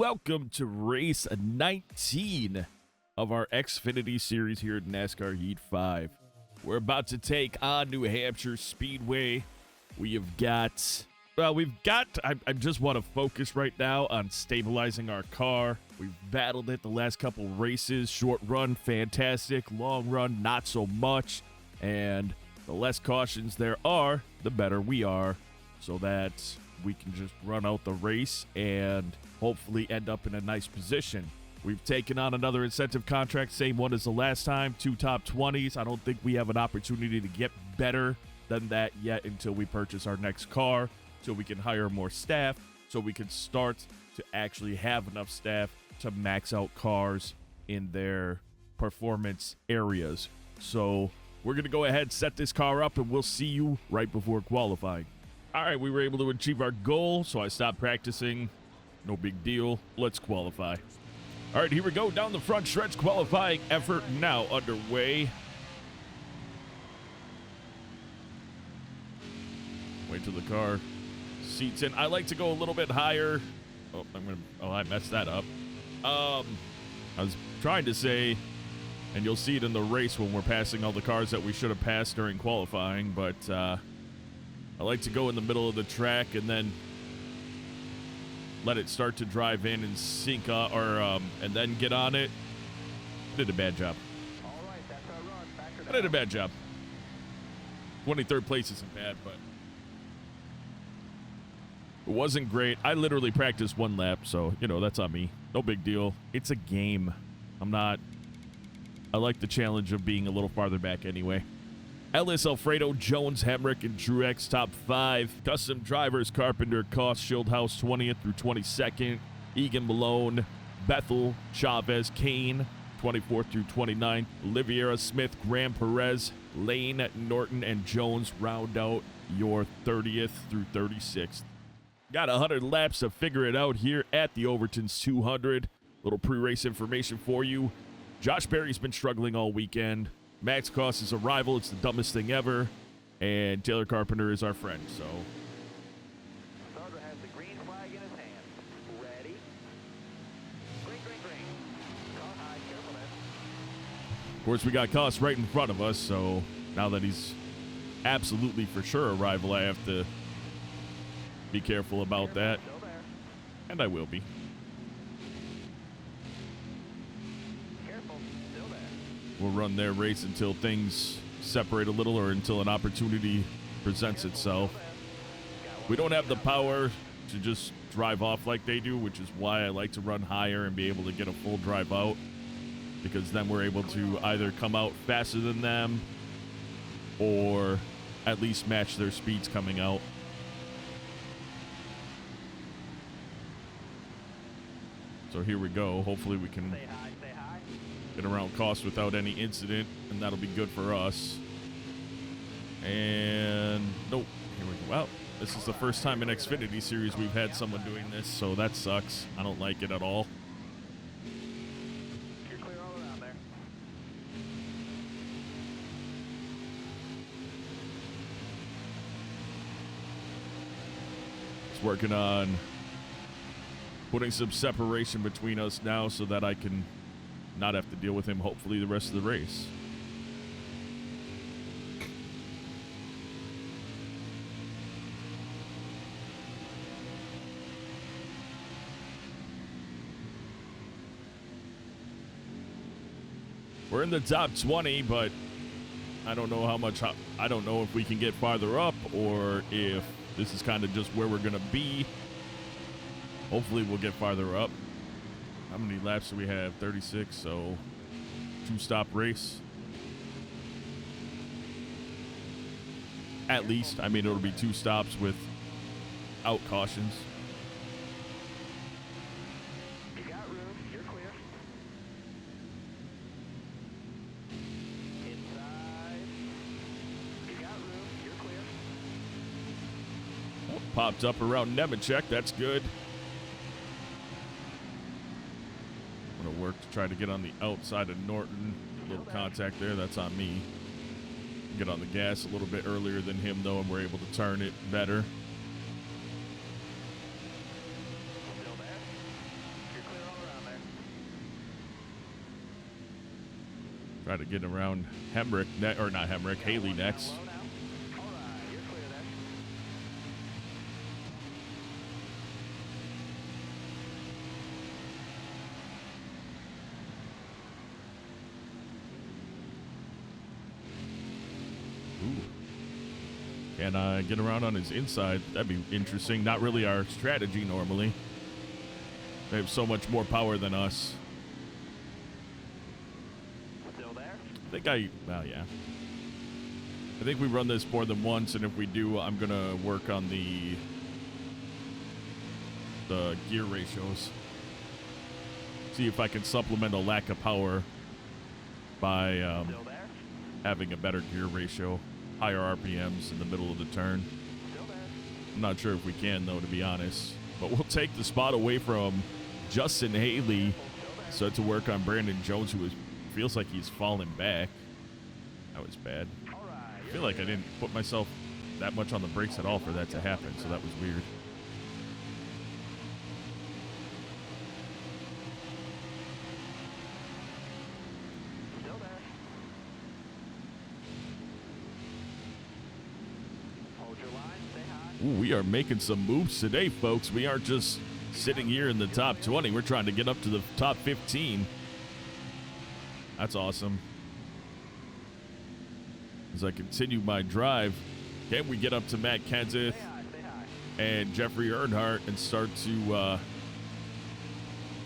welcome to race 19 of our Xfinity series here at NASCAR Heat 5. We're about to take on New Hampshire Speedway. I just want to focus right now on stabilizing our car. We've battled it the last couple races. Short run, fantastic. Long run, not so much. And the less cautions there are, the better we are, so that we can just run out the race and hopefully end up in a nice position. We've taken on another incentive contract, same one as the last time, 2 top 20s. I don't think we have an opportunity to get better than that yet until we purchase our next car, so we can hire more staff, so we can start to actually have enough staff to max out cars in their performance areas. So we're going to go ahead, set this car up, and we'll see you right before qualifying. All right, we were able to achieve our goal, so I stopped practicing. No big deal. Let's qualify. All right, here we go. Down the front stretch, qualifying effort now underway. Wait till the car seats in. I like to go a little bit higher. I messed that up. I was trying to say, and you'll see it in the race when we're passing all the cars that we should have passed during qualifying, but I like to go in the middle of the track and then let it start to drive in and sink up, and then get on it. I did a bad job. All right, that's our run. Back to I did a bad job. 23rd place isn't bad, but it wasn't great. I literally practiced one lap, so, that's on me. No big deal. It's a game. I like the challenge of being a little farther back anyway. Ellis, Alfredo, Jones, Hemrick, and Truex top 5. Custom drivers, Carpenter, Koss, Schildhouse 20th through 22nd. Egan, Malone, Bethel, Chavez, Kane 24th through 29th. Oliveira, Smith, Graham, Perez, Lane, Norton, and Jones round out your 30th through 36th. Got 100 laps to figure it out here at the Overton's 200. Little pre-race information for you. Josh Berry's been struggling all weekend. Max Koss' arrival, it's the dumbest thing ever. And Taylor Carpenter is our friend, so. Starter has the green flag in his hand. Ready? Green. Car high, careful there. Of course, we got Koss right in front of us, so now that he's absolutely for sure arrival, I have to be careful about that. Still there. And I will be. Careful, still there. We'll run their race until things separate a little or until an opportunity presents itself. We don't have the power to just drive off like they do, which is why I like to run higher and be able to get a full drive out, because then we're able to either come out faster than them or at least match their speeds coming out. So here we go. Hopefully we can Say hi. get around Koss without any incident, and that'll be good for us. And nope, here we go. Well, this is the first time in Xfinity series we've had someone doing this, so that sucks. I don't like it at all. You're clear all around there. Just working on putting some separation between us now so that I can not have to deal with him, hopefully, the rest of the race. We're in the top 20, but I don't know how much. I don't know if we can get farther up or if this is kind of just where we're going to be. Hopefully, we'll get farther up. How many laps do we have? 36, so 2-stop race. At least. I mean, it'll be 2 stops without cautions. You got room. You're clear. Inside. You got room. You're clear. Oh, popped up around Nemechek. That's good. I'm going to work to try to get on the outside of Norton. A little contact there. That's on me. Get on the gas a little bit earlier than him, though, and we're able to turn it better. Still there. Try to get around Hemrick, or not Hemrick, Haley next. Low now. All right, you're clear there. Ooh. Can I get around on his inside? That'd be interesting. Not really our strategy normally. They have so much more power than us. Still there? Well, yeah. I think we run this more than once, and if we do, I'm going to work on the gear ratios. See if I can supplement a lack of power by Still there? having a better gear ratio, higher RPMs in the middle of the turn. Still there? I'm not sure if we can, though, to be honest. But we'll take the spot away from Justin Haley. Start to work on Brandon Jones, who feels like he's falling back. That was bad. All right. I feel like I didn't put myself that much on the brakes at all for that to happen, so that was weird. Still there? Hold your line. Stay high. Ooh, we are making some moves today, folks. We aren't just sitting here in the top 20. We're trying to get up to the top 15. That's awesome. As I continue my drive, can we get up to Matt Kenseth Stay high. and Jeffrey Earnhardt and start to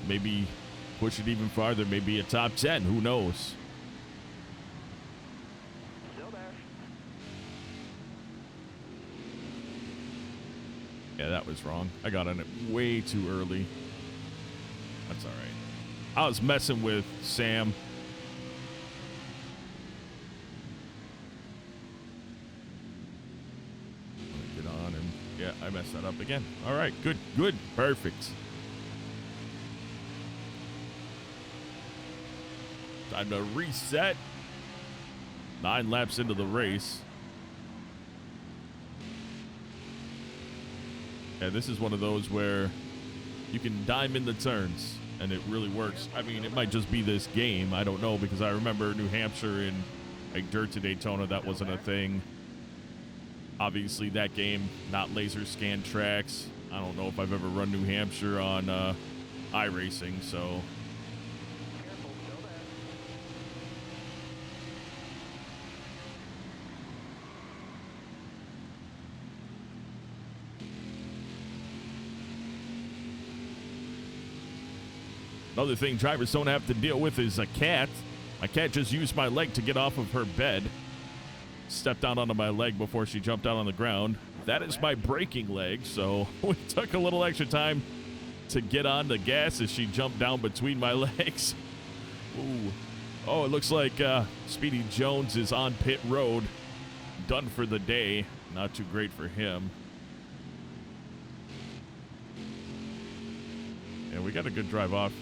maybe push it even farther, maybe a top 10, who knows? Still there? Yeah, that was wrong. I got on it way too early. That's all right. I was messing with Sam. Get on and yeah, I messed that up again. All right, good, perfect. Time to reset. 9 laps into the race. Yeah, this is one of those where you can dime in the turns, and it really works. I mean, it might just be this game. I don't know, because I remember New Hampshire and like Dirt to Daytona, that wasn't a thing. Obviously, that game, not laser scan tracks. I don't know if I've ever run New Hampshire on iRacing, so... Careful. Still there? Another thing drivers don't have to deal with is a cat. My cat just used my leg to get off of her bed. Stepped out onto my leg before she jumped out on the ground. That is my braking leg, so we took a little extra time to get on the gas as she jumped down between my legs. Ooh. Oh, it looks like Speedy Jones is on pit road. Done for the day. Not too great for him. Yeah, we got a good drive off.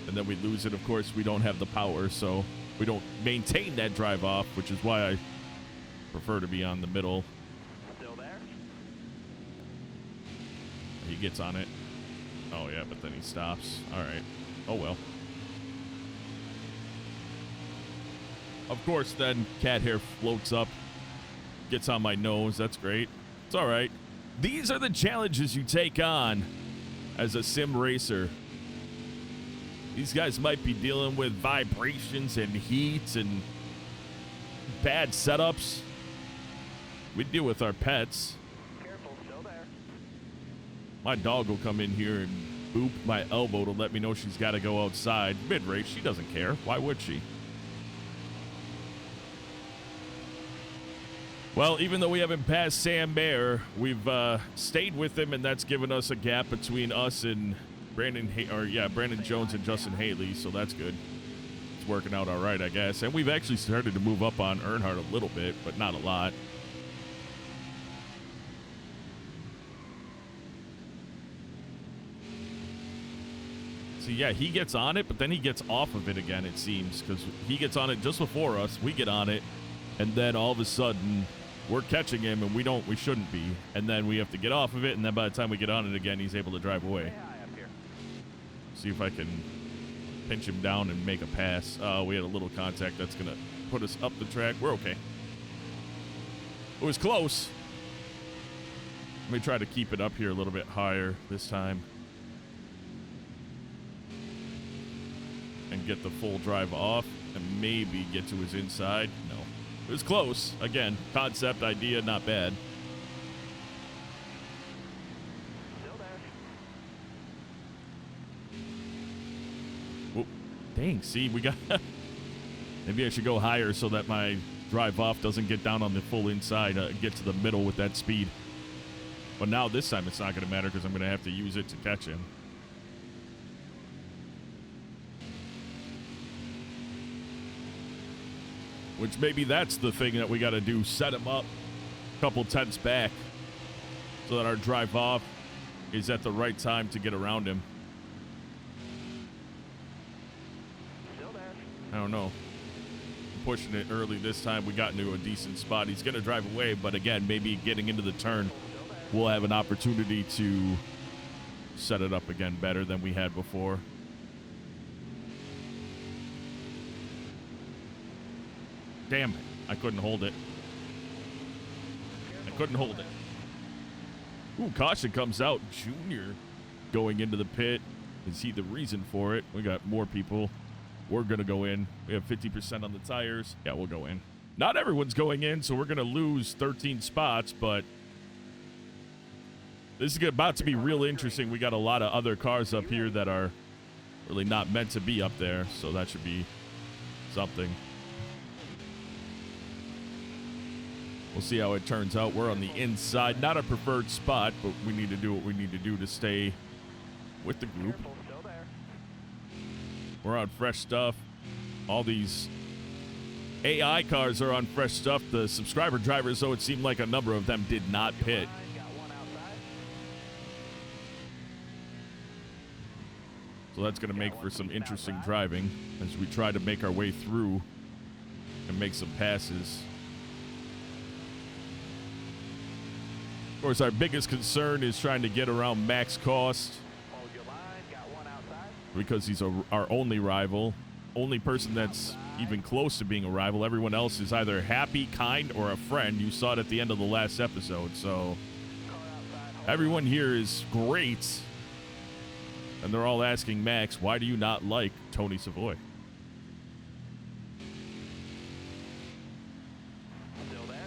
And then we lose it. Of course, we don't have the power, so we don't maintain that drive off, which is why I prefer to be on the middle. Still there? He gets on it. Oh, yeah, but then he stops. All right. Oh, well. Of course, then cat hair floats up, gets on my nose. That's great. It's all right. These are the challenges you take on as a sim racer. These guys might be dealing with vibrations and heat and bad setups. We deal with our pets. Careful. Still there? My dog will come in here and boop my elbow to let me know she's got to go outside. Mid-race, she doesn't care. Why would she? Well, even though we haven't passed Sam Mayer, we've stayed with him, and that's given us a gap between us and Brandon Jones and Justin Haley, so that's good. It's working out all right, I guess. And we've actually started to move up on Earnhardt a little bit, but not a lot. So, yeah, he gets on it, but then he gets off of it again, it seems, because he gets on it just before us. We get on it, and then all of a sudden we're catching him, and we shouldn't be. And then we have to get off of it, and then by the time we get on it again, he's able to drive away. Stay high up here. See if I can pinch him down and make a pass. We had a little contact that's going to put us up the track. We're okay. It was close. Let me try to keep it up here a little bit higher this time. And get the full drive off and maybe get to his inside. No. It was close. Again, concept, idea, not bad. Still there. Whoa. Dang, see, we got... Maybe I should go higher so that my drive off doesn't get down on the full inside, get to the middle with that speed. But now this time it's not going to matter because I'm going to have to use it to catch him. Which maybe that's the thing that we got to do, set him up a couple tenths back so that our drive off is at the right time to get around him. Still there. I don't know. Pushing it early this time. We got into a decent spot. He's going to drive away, but again, maybe getting into the turn, we'll have an opportunity to set it up again better than we had before. Damn it. I couldn't hold it. I couldn't hold it. Ooh, caution comes out. Junior going into the pit. Is he the reason for it? We got more people. We're going to go in. We have 50% on the tires. Yeah, we'll go in. Not everyone's going in, so we're going to lose 13 spots, but this is about to be real interesting. We got a lot of other cars up here that are really not meant to be up there, so that should be something. We'll see how it turns out. We're on the inside. Not a preferred spot, but we need to do what we need to do to stay with the group. Careful, still there. We're on fresh stuff. All these AI cars are on fresh stuff. The subscriber drivers, though, it seemed like a number of them did not pit. Got one outside. So that's going to make for some interesting driving as we try to make our way through and make some passes. Of course, our biggest concern is trying to get around max cost Hold your line. Got one outside. because he's our only rival, only person that's even close to being a rival. Everyone else is either happy, kind, or a friend. You saw it at the end of the last episode. So Car outside. everyone here is great. And they're all asking Max, why do you not like Tony Savoy? Still there.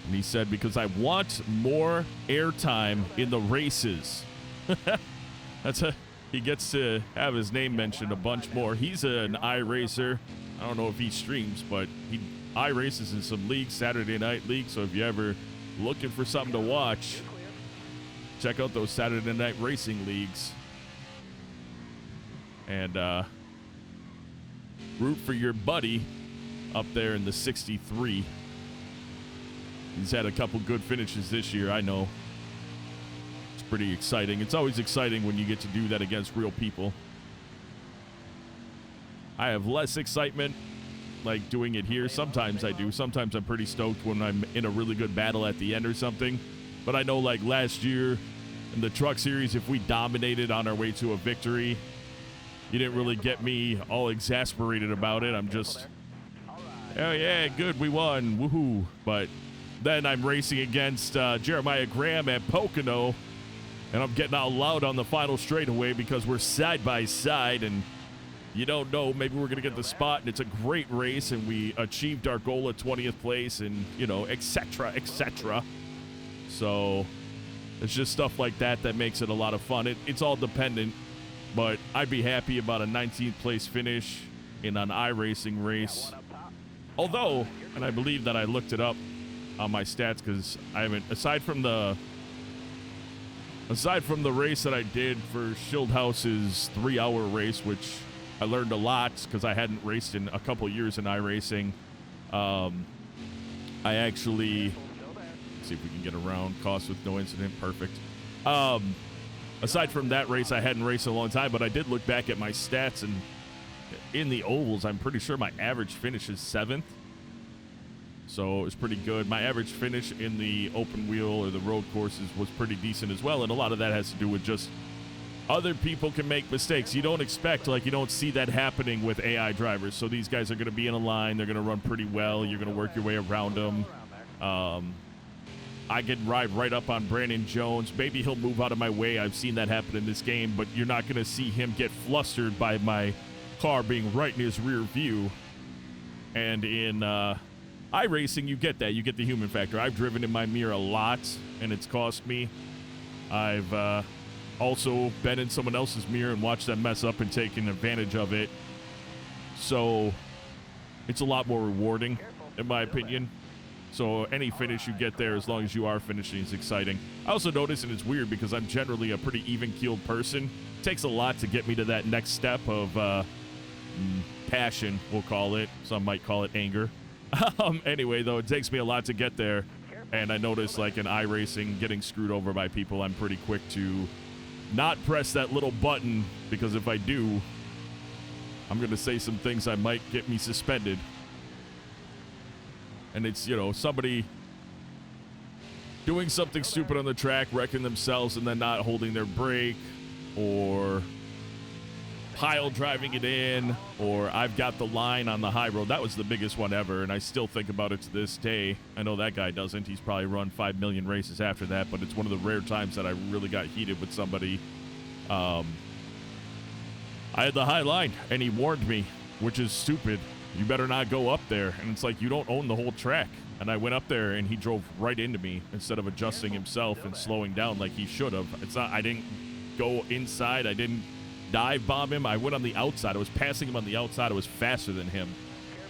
And he said, because I want more airtime in the races. He gets to have his name mentioned a bunch more. He's an iRacer. I don't know if he streams, but he iRaces in some leagues, Saturday Night League. So if you're ever looking for something to watch, check out those Saturday Night Racing leagues. And root for your buddy up there in the 63. He's had a couple good finishes this year, I know. It's pretty exciting. It's always exciting when you get to do that against real people. I have less excitement like doing it here. Sometimes I do. Sometimes I'm pretty stoked when I'm in a really good battle at the end or something. But I know like last year in the truck series, if we dominated on our way to a victory, you didn't really get me all exasperated about it. I'm just, oh yeah, good, we won, woohoo. But then I'm racing against Jeremiah Graham at Pocono, and I'm getting all loud on the final straightaway because we're side by side, and you don't know, maybe we're going to get the spot, and it's a great race, and we achieved our goal of 20th place, and, you know, etc., etc. So it's just stuff like that that makes it a lot of fun. It's all dependent, but I'd be happy about a 19th place finish in an iRacing race. Although, and I believe that I looked it up on my stats because I haven't, aside from the race that I did for Schildhaus's 3-hour race, which I learned a lot because I hadn't raced in a couple years in iRacing. I actually, let's see if we can get around cost with no incident. Perfect. Aside from that race, I hadn't raced in a long time, but I did look back at my stats, and in the ovals, I'm pretty sure my average finish is 7th. So it was pretty good. My average finish in the open wheel or the road courses was pretty decent as well, and a lot of that has to do with just other people can make mistakes. You don't expect, like, you don't see that happening with AI drivers. So these guys are going to be in a line. They're going to run pretty well. You're going to work your way around them. I can ride right up on Brandon Jones. Maybe he'll move out of my way. I've seen that happen in this game, but you're not going to see him get flustered by my car being right in his rear view. And in iRacing, you get that. You get the human factor. I've driven in my mirror a lot, and it's cost me. I've also been in someone else's mirror and watched them mess up and taken advantage of it. So it's a lot more rewarding, in my opinion. So any finish you get there, as long as you are finishing, is exciting. I also notice, and it's weird because I'm generally a pretty even-keeled person, it takes a lot to get me to that next step of passion, we'll call it. Some might call it anger. Anyway, though, it takes me a lot to get there. And I notice, like, in iRacing, getting screwed over by people, I'm pretty quick to not press that little button, because if I do, I'm going to say some things that might get me suspended. And it's, you know, somebody doing something stupid on the track, wrecking themselves, and then not holding their brake, or pile driving it in, or I've got the line on the high road. That was the biggest one ever, and I still think about it to this day. I know that guy doesn't. He's probably run 5 million races after that, but it's one of the rare times that I really got heated with somebody. I had the high line, and he warned me, which is stupid. You better not go up there. And it's like, you don't own the whole track. And I went up there, and he drove right into me instead of adjusting himself and slowing down like he should have. It's not, I didn't go inside. I didn't dive bomb him. I went on the outside. I was passing him on the outside. I was faster than him.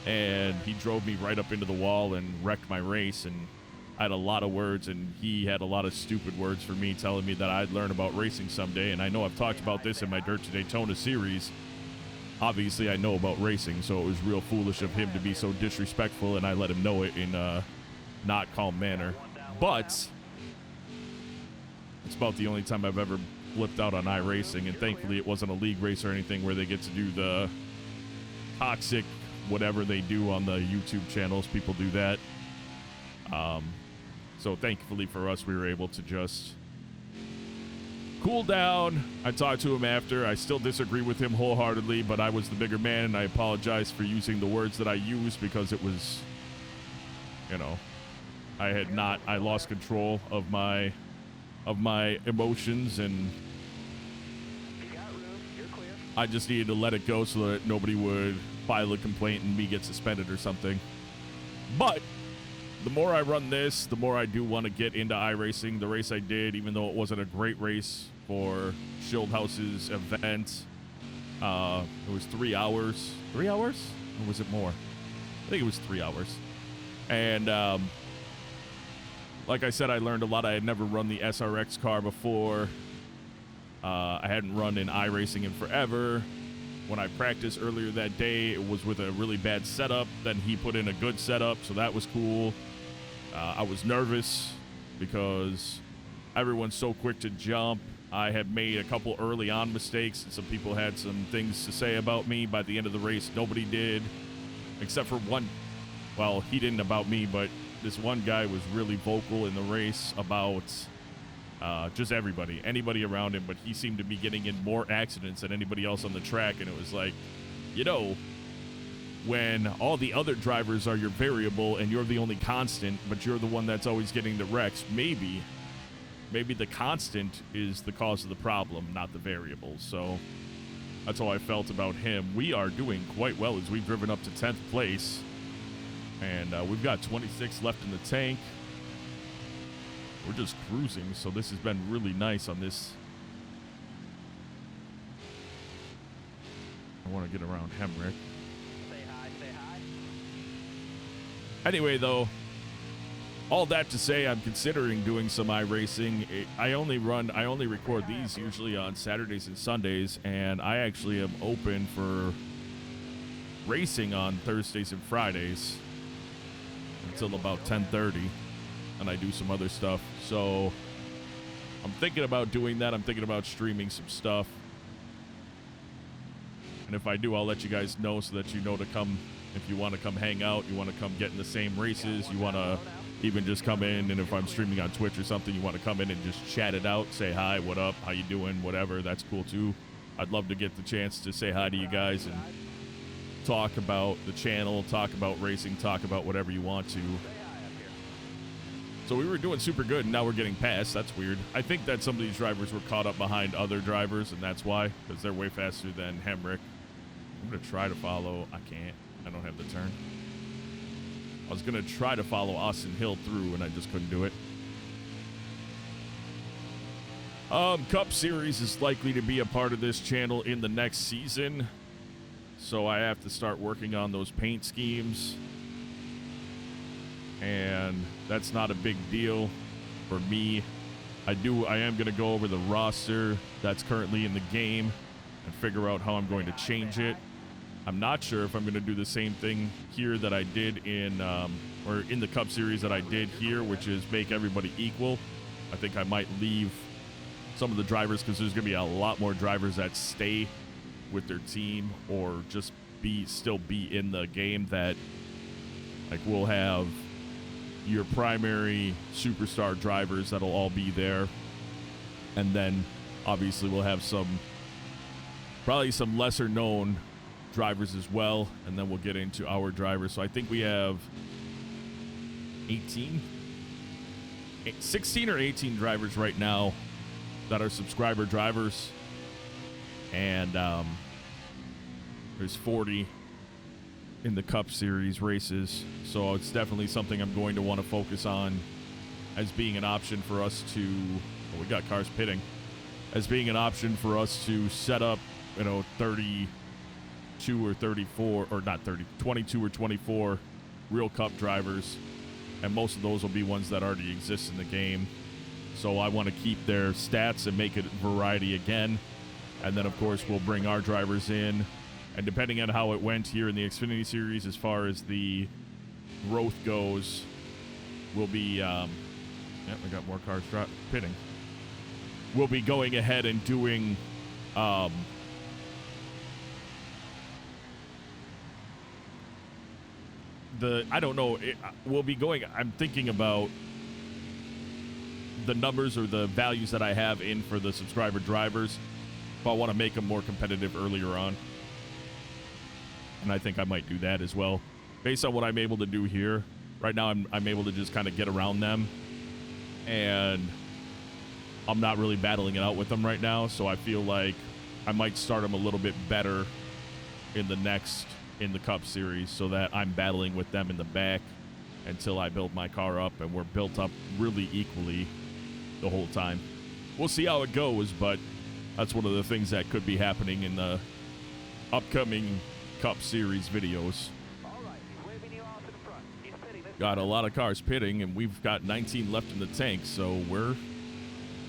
And he drove me right up into the wall and wrecked my race. And I had a lot of words, and he had a lot of stupid words for me, telling me that I'd learn about racing someday. And I know I've talked about this in my Dirt to Daytona series. Obviously, I know about racing, so it was real foolish of him to be so disrespectful, and I let him know it in a not calm manner. But it's about the only time I've ever flipped out on iRacing, and thankfully it wasn't a league race or anything where they get to do the toxic whatever they do on the YouTube channels. People do that. So thankfully for us, we were able to just cool down. I talked to him after. I still disagree with him wholeheartedly, but I was the bigger man, and I apologize for using the words that I used, because it was, you know, I lost control of my emotions, and I just needed to let it go so that nobody would file a complaint and me get suspended or something. But the more I run this, the more I do want to get into iRacing. The race I did, even though it wasn't a great race for Schildhouse's event, it was 3 hours. 3 hours? Or was it more? I think it was 3 hours. And like I said, I learned a lot. I had never run the SRX car before. I hadn't run in iRacing in forever. When I practiced earlier that day, it was with a really bad setup. Then he put in a good setup, so that was cool. I was nervous because everyone's so quick to jump. I had made a couple early on mistakes, and some people had some things to say about me. By the end of the race, nobody did, except for one. Well, he didn't about me, but this one guy was really vocal in the race about just anybody around him, but he seemed to be getting in more accidents than anybody else on the track, and it was like, you know, when all the other drivers are your variable and you're the only constant, but you're the one that's always getting the wrecks, maybe the constant is the cause of the problem, not the variable. So that's how I felt about him. We are doing quite well as we've driven up to 10th place, and we've got 26 left in the tank. We're just cruising, so this has been really nice on this. I want to get around Hemrick. Say hi, say hi. Anyway, though, all that to say, I'm considering doing some iRacing. I only record these usually on Saturdays and Sundays, and I actually am open for racing on Thursdays and Fridays until about 10:30. And I do some other stuff. So I'm thinking about doing that. I'm thinking about streaming some stuff. And if I do, I'll let you guys know so that you know to come. If you want to come hang out, you want to come get in the same races, you want to even just come in, and if I'm streaming on Twitch or something, you want to come in and just chat it out, say hi, what up, how you doing, whatever, that's cool too. I'd love to get the chance to say hi to you guys and talk about the channel, talk about racing, talk about whatever you want to. So we were doing super good, and now we're getting passed. That's weird. I think that some of these drivers were caught up behind other drivers, and that's why, because they're way faster than Hemrick. I'm going to try to follow. I can't. I don't have the turn. I was going to try to follow Austin Hill through, and I just couldn't do it. Cup Series is likely to be a part of this channel in the next season, so I have to start working on those paint schemes. And that's not a big deal for me. I am going to go over the roster that's currently in the game and figure out how I'm going to change it. I'm not sure if I'm going to do the same thing here that I did in the Cup Series that I did here, which is make everybody equal. I think I might leave some of the drivers, because there's going to be a lot more drivers that stay with their team or just still be in the game, that like we'll have your primary superstar drivers that'll all be there, and then obviously we'll have probably some lesser known drivers as well, and then we'll get into our drivers. So I think we have 16 or 18 drivers right now that are subscriber drivers, and there's 40 in the Cup Series races, so it's definitely something I'm going to want to focus on as being an option for us to, we got cars pitting, as being an option for us to set up, 32 or 34, or not 30, 22 or 24 real Cup drivers, and most of those will be ones that already exist in the game. So I want to keep their stats and make it variety again, and then of course we'll bring our drivers in. And depending on how it went here in the Xfinity Series, as far as the growth goes, we'll be, we got more cars pitting. We'll be going ahead and doing, I don't know, we'll be going, I'm thinking about the numbers or the values that I have in for the subscriber drivers, but I want to make them more competitive earlier on. And I think I might do that as well. Based on what I'm able to do here, right now I'm able to just kind of get around them. And I'm not really battling it out with them right now, so I feel like I might start them a little bit better in the Cup Series, so that I'm battling with them in the back until I build my car up and we're built up really equally the whole time. We'll see how it goes, but that's one of the things that could be happening in the upcoming Cup Series videos. Got a lot of cars pitting, and we've got 19 left in the tank, so we're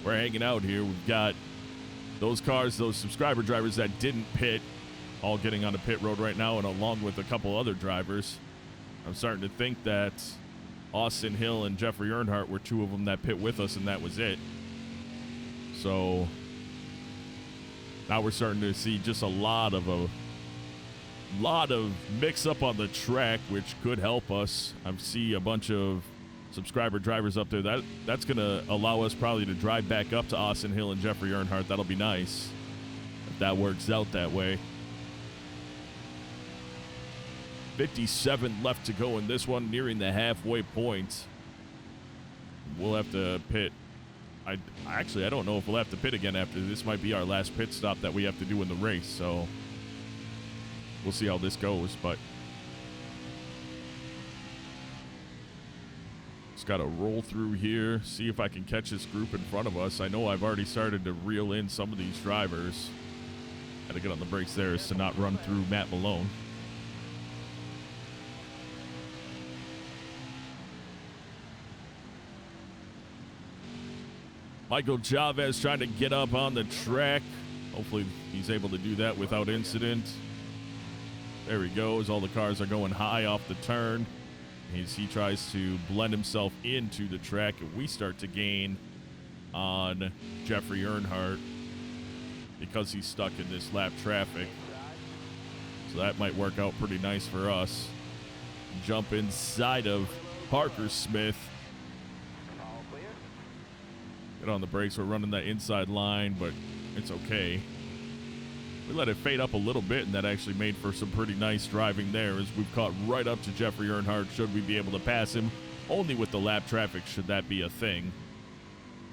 hanging out here. We've got those cars, those subscriber drivers that didn't pit, all getting on the pit road right now, and along with a couple other drivers. I'm starting to think that Austin Hill and Jeffrey Earnhardt were two of them that pit with us, and that was it. So now we're starting to see just a lot of mix up on the track, which could help us. I see a bunch of subscriber drivers up there. That's going to allow us probably to drive back up to Austin Hill and Jeffrey Earnhardt. That'll be nice if that works out that way. 57 left to go in this one, nearing the halfway point. We'll have to pit. I don't know if we'll have to pit again after this. Might be our last pit stop that we have to do in the race, so we'll see how this goes, but just got to roll through here, see if I can catch this group in front of us. I know I've already started to reel in some of these drivers. Got to get on the brakes there is to not run through Matt Malone. Michael Chavez trying to get up on the track. Hopefully he's able to do that without incident. There he goes. All the cars are going high off the turn as he tries to blend himself into the track, and we start to gain on Jeffrey Earnhardt because he's stuck in this lap traffic. So that might work out pretty nice for us. Jump inside of Parker Smith. Get on the brakes. We're running that inside line, but it's okay. We let it fade up a little bit, and that actually made for some pretty nice driving there as we've caught right up to Jeffrey Earnhardt should we be able to pass him. Only with the lap traffic should that be a thing.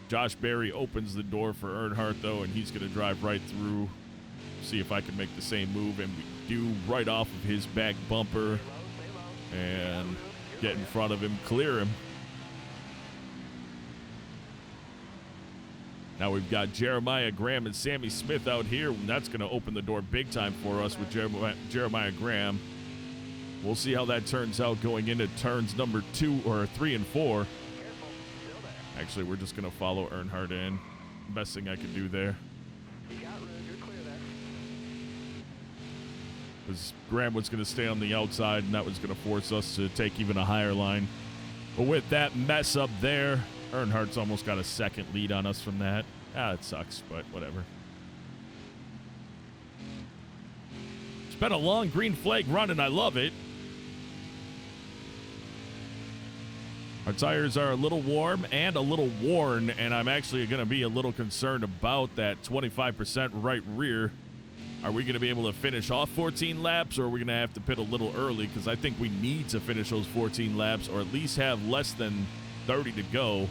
Josh Berry opens the door for Earnhardt, though, and he's going to drive right through. See if I can make the same move, and we do right off of his back bumper and get in front of him, clear him. Now we've got Jeremiah Graham and Sammy Smith out here, and that's going to open the door big time for us with Jeremiah Graham. We'll see how that turns out going into turns number 2 or 3 and 4. Actually, we're just going to follow Earnhardt in. Best thing I could do there. Because Graham was going to stay on the outside, and that was going to force us to take even a higher line. But with that mess up there, Earnhardt's almost got a second lead on us from that. It sucks, but whatever. It's been a long green flag run, and I love it. Our tires are a little warm and a little worn, and I'm actually going to be a little concerned about that 25% right rear. Are we going to be able to finish off 14 laps, or are we going to have to pit a little early? Because I think we need to finish those 14 laps, or at least have less than 30 to go.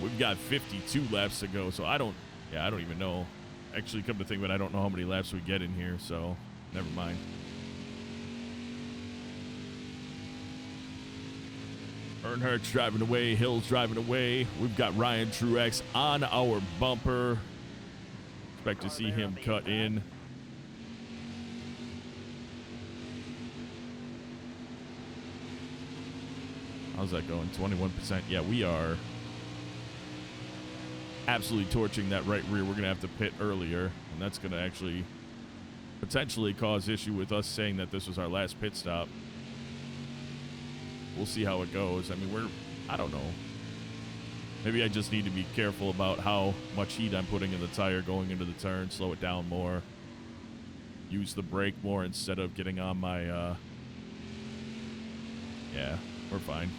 We've got 52 laps to go, so I don't even know. Actually, come to think of it, I don't know how many laps we get in here, so never mind. Earnhardt's driving away, Hill's driving away. We've got Ryan Truex on our bumper. Expect to see him cut in. How's that going? 21%. Yeah, we are absolutely torching that right rear. We're going to have to pit earlier, and that's going to actually potentially cause issue with us saying that this was our last pit stop. We'll see how it goes. I mean, I don't know. Maybe I just need to be careful about how much heat I'm putting in the tire going into the turn, slow it down more, use the brake more instead of getting on my, yeah, we're fine.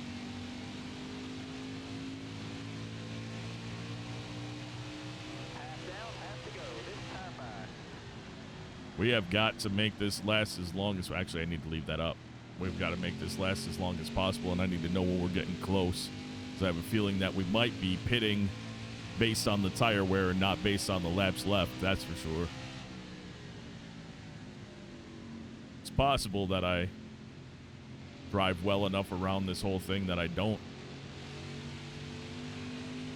We have got to make this last as long as, actually I need to leave that up. We've got to make this last as long as possible, and I need to know when we're getting close. I have a feeling that we might be pitting based on the tire wear and not based on the laps left, that's for sure. It's possible that I drive well enough around this whole thing that I don't.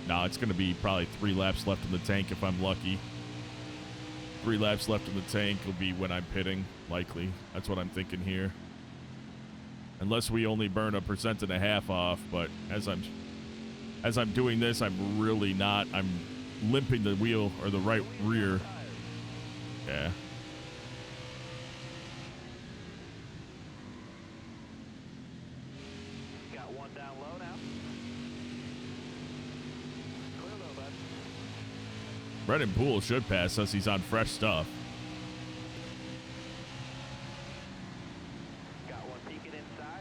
No, it's going to be probably 3 laps left in the tank if I'm lucky. 3 laps left in the tank will be when I'm pitting, likely. That's what I'm thinking here. Unless we only burn 1.5% off, but as I'm doing this, I'm really not. I'm limping the wheel or the right rear. Yeah. Got one down low now. Clear low, bud. Brendan Poole should pass us. He's on fresh stuff. Got one peeking inside.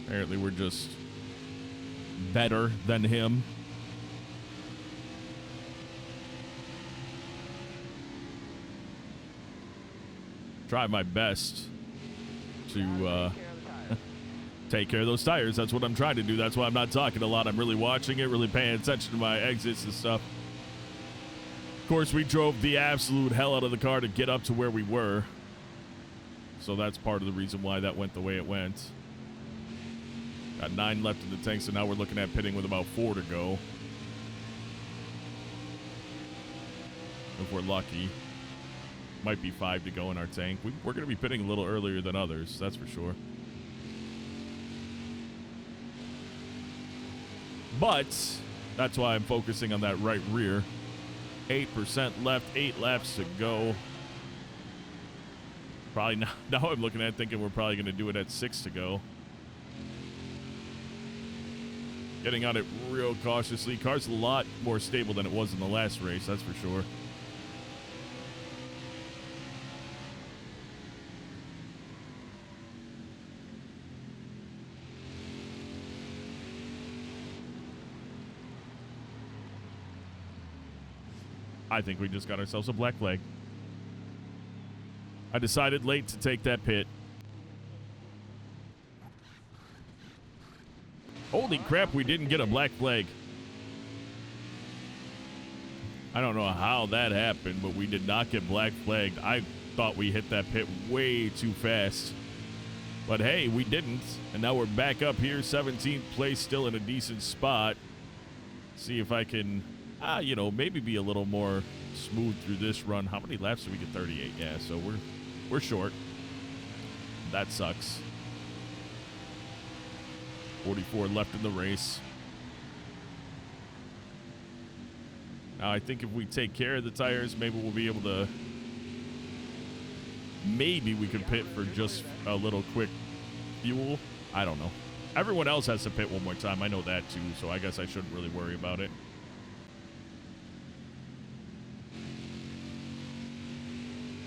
Apparently, we're just better than him. Try my best to take care of those tires. That's what I'm trying to do. That's why I'm not talking a lot. I'm really watching it, really paying attention to my exits and stuff. Of course, we drove the absolute hell out of the car to get up to where we were. So that's part of the reason why that went the way it went. Got 9 left in the tank, so now we're looking at pitting with about 4 to go. If we're lucky. Might be 5 to go in our tank. We're going to be pitting a little earlier than others, that's for sure. But that's why I'm focusing on that right rear. 8% left, 8 laps to go. Probably now I'm looking at it thinking we're probably going to do it at 6 to go. Getting on it real cautiously. Car's a lot more stable than it was in the last race, that's for sure. I think we just got ourselves a black flag. I decided late to take that pit. Holy crap, we didn't get a black flag. I don't know how that happened, but we did not get black flagged. I thought we hit that pit way too fast. But hey, we didn't. And now we're back up here, 17th place, still in a decent spot. See if I can, you know, maybe be a little more smooth through this run. How many laps did we get? 38. Yeah, so we're short. That sucks. 44 left in the race. Now, I think if we take care of the tires, maybe we'll be able to... Maybe we could pit for just a little quick fuel. I don't know. Everyone else has to pit one more time. I know that, too, so I guess I shouldn't really worry about it.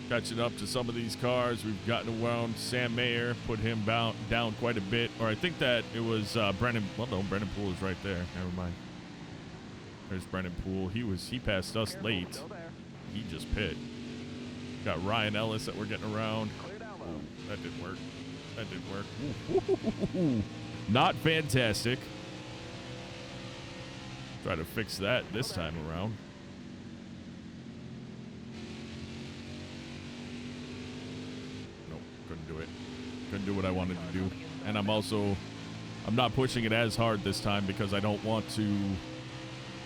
Catching up to some of these cars. We've gotten around Sam Mayer, put him down quite a bit. Or I think that it was Brennan. Well, no, Brennan Poole is right there. Never mind. There's Brennan Poole. He passed us late. He just pit. Got Ryan Ellis that we're getting around. Oh, that didn't work. That didn't work. Ooh. Not fantastic. Try to fix that this time around. Nope, couldn't do it. Couldn't do what I wanted to do. And I'm not pushing it as hard this time because I don't want to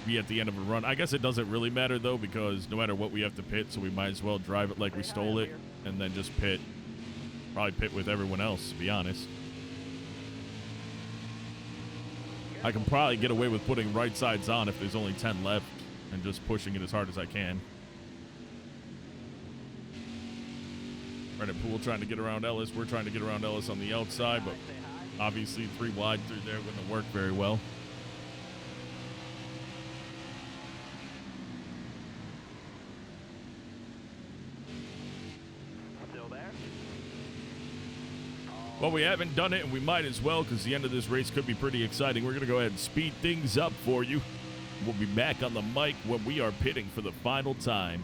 be at the end of a run. I guess it doesn't really matter though, because no matter what we have to pit, so we might as well drive it like we stole it and then just pit. Probably pit with everyone else, to be honest. I can probably get away with putting right sides on if there's only 10 left and just pushing it as hard as I can. Brennan Poole trying to get around Ellis. We're trying to get around Ellis on the outside, but obviously 3 wide through there wouldn't work very well. Well, we haven't done it, and we might as well, because the end of this race could be pretty exciting. We're going to go ahead and speed things up for you. We'll be back on the mic when we are pitting for the final time.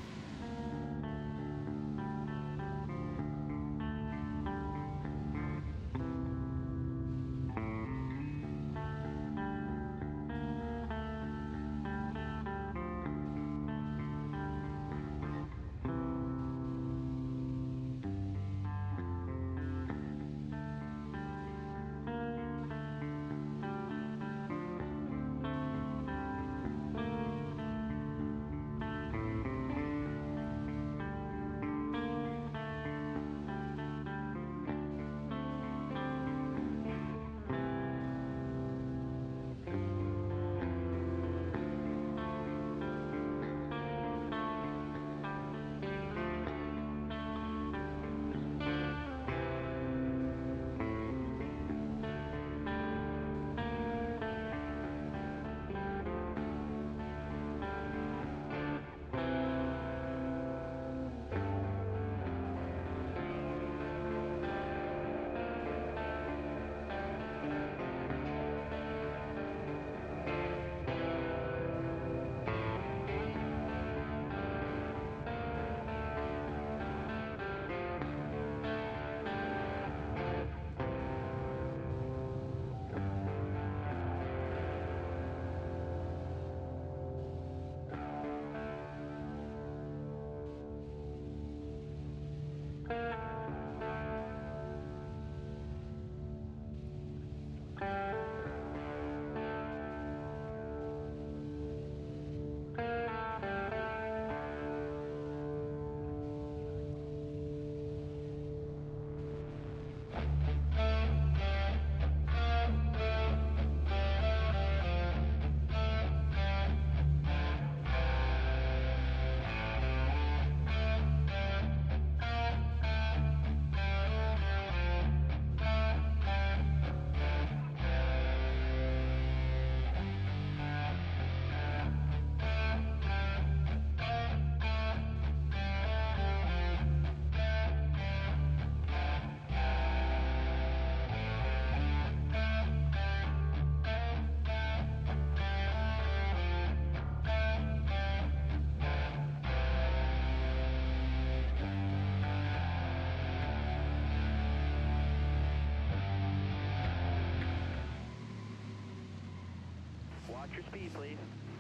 Watch your speed, please.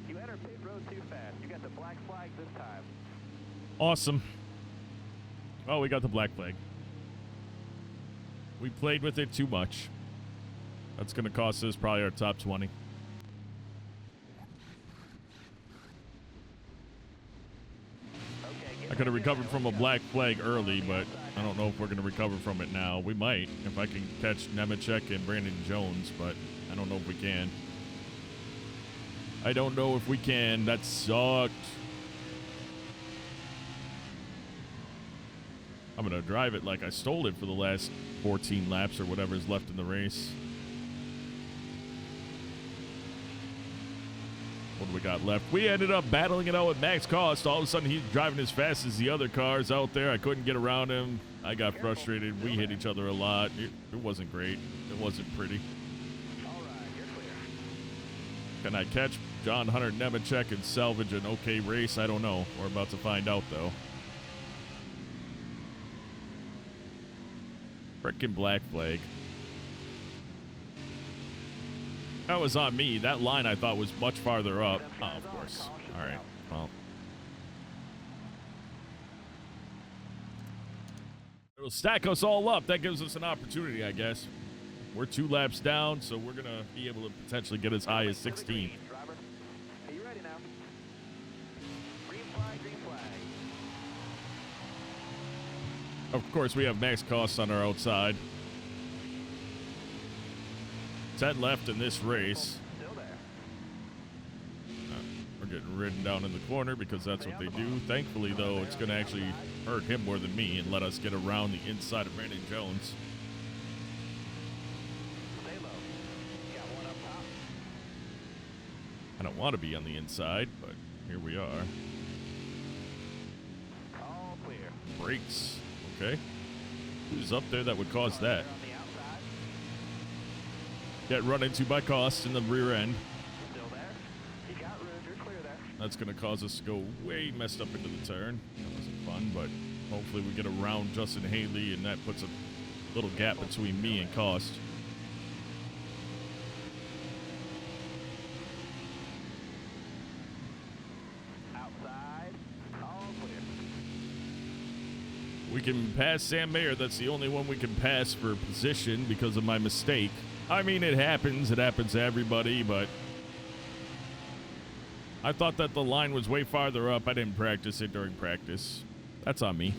You entered pit road too fast. You got the black flag this time. Awesome. Oh, we got the black flag. We played with it too much. That's going to cost us probably our top 20. I could have recovered from a black flag early, but I don't know if we're going to recover from it now. We might, if I can catch Nemechek and Brandon Jones, but I don't know if we can. I don't know if we can. That sucked. I'm going to drive it like I stole it for the last 14 laps or whatever is left in the race. What do we got left? We ended up battling it out with Max Cost. All of a sudden, he's driving as fast as the other cars out there. I couldn't get around him. I got frustrated. We hit each other a lot. It wasn't great. It wasn't pretty. Can I catch John Hunter Nemechek and salvage an okay race? I don't know. We're about to find out, though. Frickin' black flag. That was on me. That line I thought was much farther up. Oh, of course. All right. Well. It'll stack us all up. That gives us an opportunity, I guess. We're 2 laps down, so we're going to be able to potentially get as high as 16. Are you ready now? Green flag, green flag. Of course, we have Max Cost on our outside. 10 left in this race. Still there. We're getting ridden down in the corner because that's what they do. Thankfully, though, it's going to actually hurt him more than me and let us get around the inside of Brandon Jones. Stay low. Got one up top. I don't want to be on the inside, but here we are. All clear. Brakes. Okay. Who's up there that would cause that? On the outside. Get run into by Cost in the rear end. Still there. You got room. You're clear there. That's going to cause us to go way messed up into the turn. That wasn't fun, but hopefully we get around Justin Haley, and that puts a little gap between me and Cost. Outside. All clear. We can pass Sam Mayer. That's the only one we can pass for position because of my mistake. I mean, it happens. It happens to everybody, but I thought that the line was way farther up. I didn't practice it during practice. That's on me.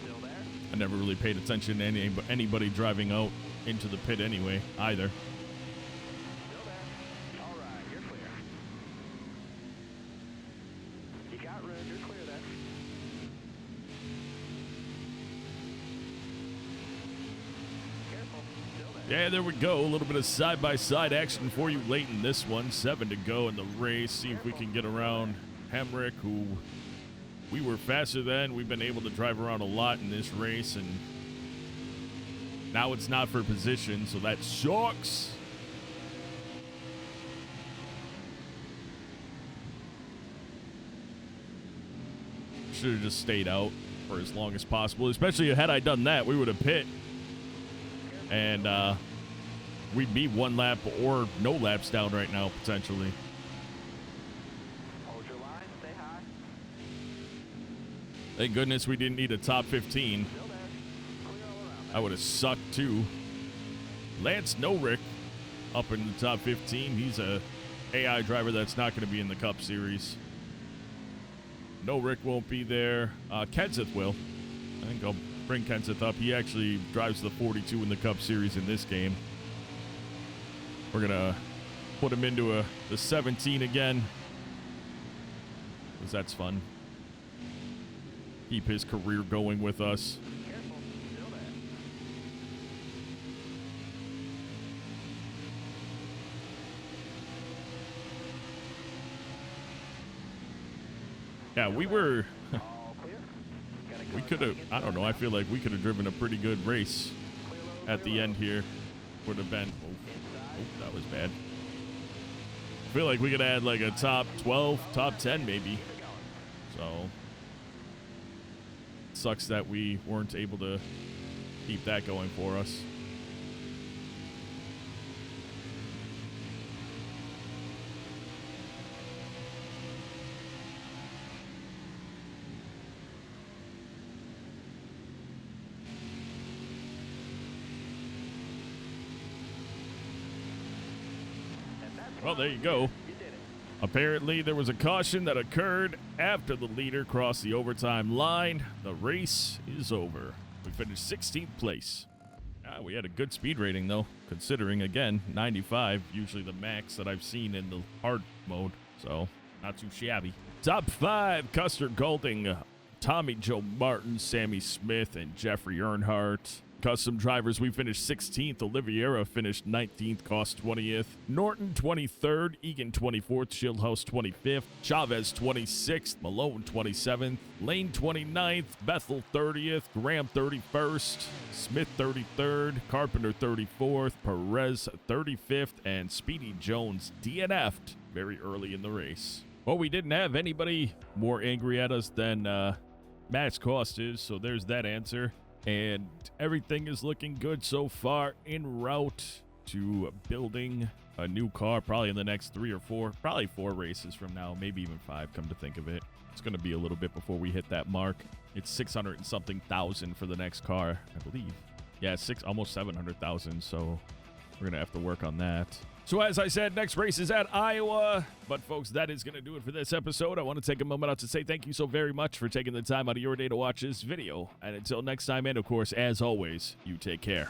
Still there. I never really paid attention to anybody driving out into the pit anyway, either. Still there. All right. You're clear. You got room. You're clear there. Careful. Still there. Yeah, there we go. A little bit of side-by-side action for you late in this one. 7 to go in the race. See if we can get around Hemrick, who we were faster than. We've been able to drive around a lot in this race, and now it's not for position, so that sucks. Should have just stayed out for as long as possible, especially had I done that, we would have pit. And we'd be 1 lap or no laps down right now, potentially. Hold your line. Stay high. Thank goodness we didn't need a top 15. Still there. Clear all around. I would have sucked too. Lance Norick up in the top 15. He's a AI driver that's not going to be in the Cup Series. Norick won't be there. Kenseth will. I think I'll bring Kenseth up. He actually drives the 42 in the Cup Series in this game. We're going to put him into the 17 again, because that's fun. Keep his career going with us. Careful. Still there. Yeah, we were... All clear. Got a We car could have, coming I don't know, I feel like we could have driven a pretty good race Clear low, at the clear end low. here. Would have been, Inside. that was bad. I feel like we could have had like a top 12, top 10 maybe. Keep it going. So, sucks that we weren't able to keep that going for us. Well, there you go. You did it. Apparently, there was a caution that occurred after the leader crossed the overtime line. The race is over. We finished 16th place. We had a good speed rating, though, considering, again, 95, usually the max that I've seen in the hard mode, so not too shabby. Top 5, Custer Golding, Tommy Joe Martin, Sammy Smith, and Jeffrey Earnhardt. Custom drivers, we finished 16th. Oliveira finished 19th, Cost 20th. Norton 23rd, Egan 24th, Schildhouse 25th, Chavez 26th, Malone 27th, Lane 29th, Bethel 30th, Graham 31st, Smith 33rd, Carpenter 34th, Perez 35th, and Speedy Jones DNF'd very early in the race. Well, we didn't have anybody more angry at us than Max Cost is, so there's that answer. And everything is looking good so far, en route to building a new car probably in the next 3 or 4, probably 4 races from now, maybe even 5, come to think of it. It's going to be a little bit before we hit that mark. It's 600 and something thousand for the next car, I believe. Yeah, almost 700,000, so we're going to have to work on that. So as I said, next race is at Iowa. But folks, that is going to do it for this episode. I want to take a moment out to say thank you so very much for taking the time out of your day to watch this video. And until next time, and of course, as always, you take care.